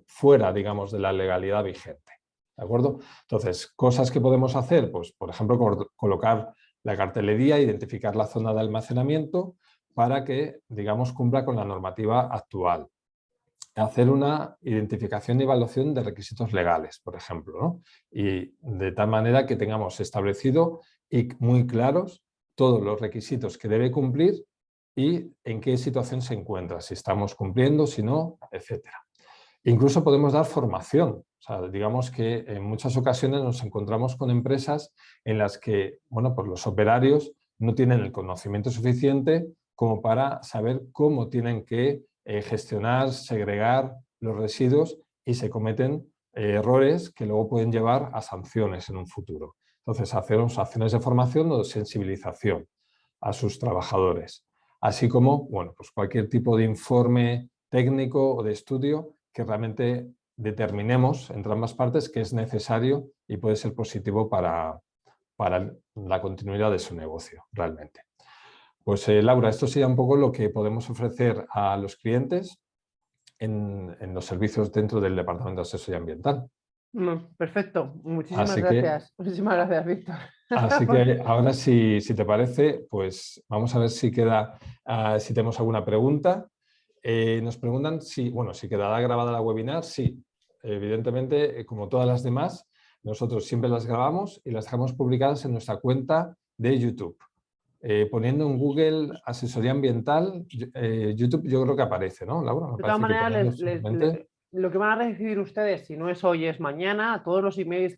fuera, digamos, de la legalidad vigente. ¿De acuerdo? Entonces, cosas que podemos hacer, pues, por ejemplo, colocar la cartelería, identificar la zona de almacenamiento para que, digamos, cumpla con la normativa actual. hacer una identificación y evaluación de requisitos legales, por ejemplo, ¿no? Y de tal manera que tengamos establecido y muy claros todos los requisitos que debe cumplir y en qué situación se encuentra, si estamos cumpliendo, si no, etcétera. Incluso podemos dar formación. O sea, digamos que en muchas ocasiones nos encontramos con empresas en las que, bueno, pues los operarios no tienen el conocimiento suficiente como para saber cómo tienen que gestionar, segregar los residuos y se cometen errores que luego pueden llevar a sanciones en un futuro. Entonces, hacemos acciones de formación o de sensibilización a sus trabajadores, así como, bueno, pues cualquier tipo de informe técnico o de estudio que realmente determinemos entre ambas partes que es necesario y puede ser positivo para la continuidad de su negocio, realmente. Pues Laura, esto sería un poco lo que podemos ofrecer a los clientes en los servicios dentro del Departamento de Asesoría Ambiental. Perfecto, muchísimas Así que, gracias. Muchísimas gracias, Víctor. así que ahora, si te parece, pues vamos a ver si queda, si tenemos alguna pregunta. Nos preguntan si, bueno, si quedará grabada la webinar. Sí, evidentemente, como todas las demás, nosotros siempre las grabamos y las dejamos publicadas en nuestra cuenta de YouTube. Poniendo en Google asesoría ambiental, YouTube yo creo que aparece, ¿no, Laura? Me De todas parece que maneras, simplemente... lo que van a recibir ustedes, si no es hoy, es mañana, todos los emails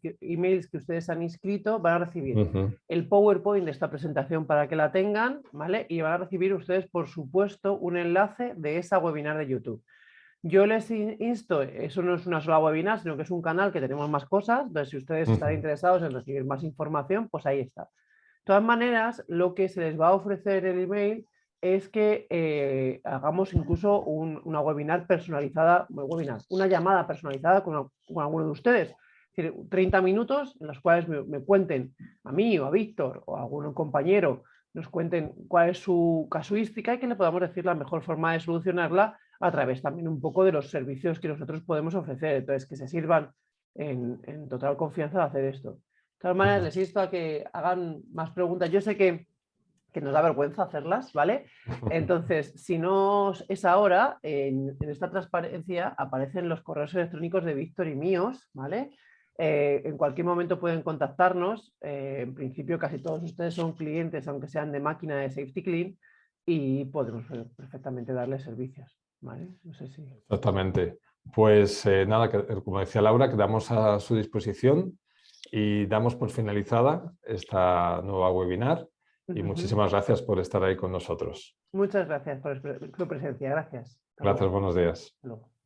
que ustedes han inscrito van a recibir el PowerPoint de esta presentación para que la tengan, ¿vale? Y van a recibir ustedes, por supuesto, un enlace de esa webinar de YouTube. Yo les insto, eso no es una sola webinar, sino que es un canal que tenemos más cosas, entonces si ustedes están interesados en recibir más información, pues ahí está. De todas maneras, lo que se les va a ofrecer el email es que hagamos incluso una webinar personalizada, una llamada personalizada con alguno de ustedes. Es decir, 30 minutos en los cuales me cuenten a mí o a Víctor o a algún compañero, nos cuenten cuál es su casuística y que le podamos decir la mejor forma de solucionarla a través también un poco de los servicios que nosotros podemos ofrecer. Entonces, que se sirvan en total confianza de hacer esto. De todas maneras, les insto a que hagan más preguntas. Yo sé que nos da vergüenza hacerlas, ¿vale? Entonces, si no es ahora, en esta transparencia aparecen los correos electrónicos de Víctor y míos, ¿vale? En cualquier momento pueden contactarnos. En principio, casi todos ustedes son clientes, aunque sean de máquina de Safety Clean, y podemos perfectamente darles servicios, ¿vale? No sé si... Exactamente. Pues nada, como decía Laura, quedamos a su disposición y damos por finalizada esta nueva webinar y muchísimas gracias por estar ahí con nosotros. Muchas gracias por su presencia. Gracias. Gracias, buenos días. Hasta luego.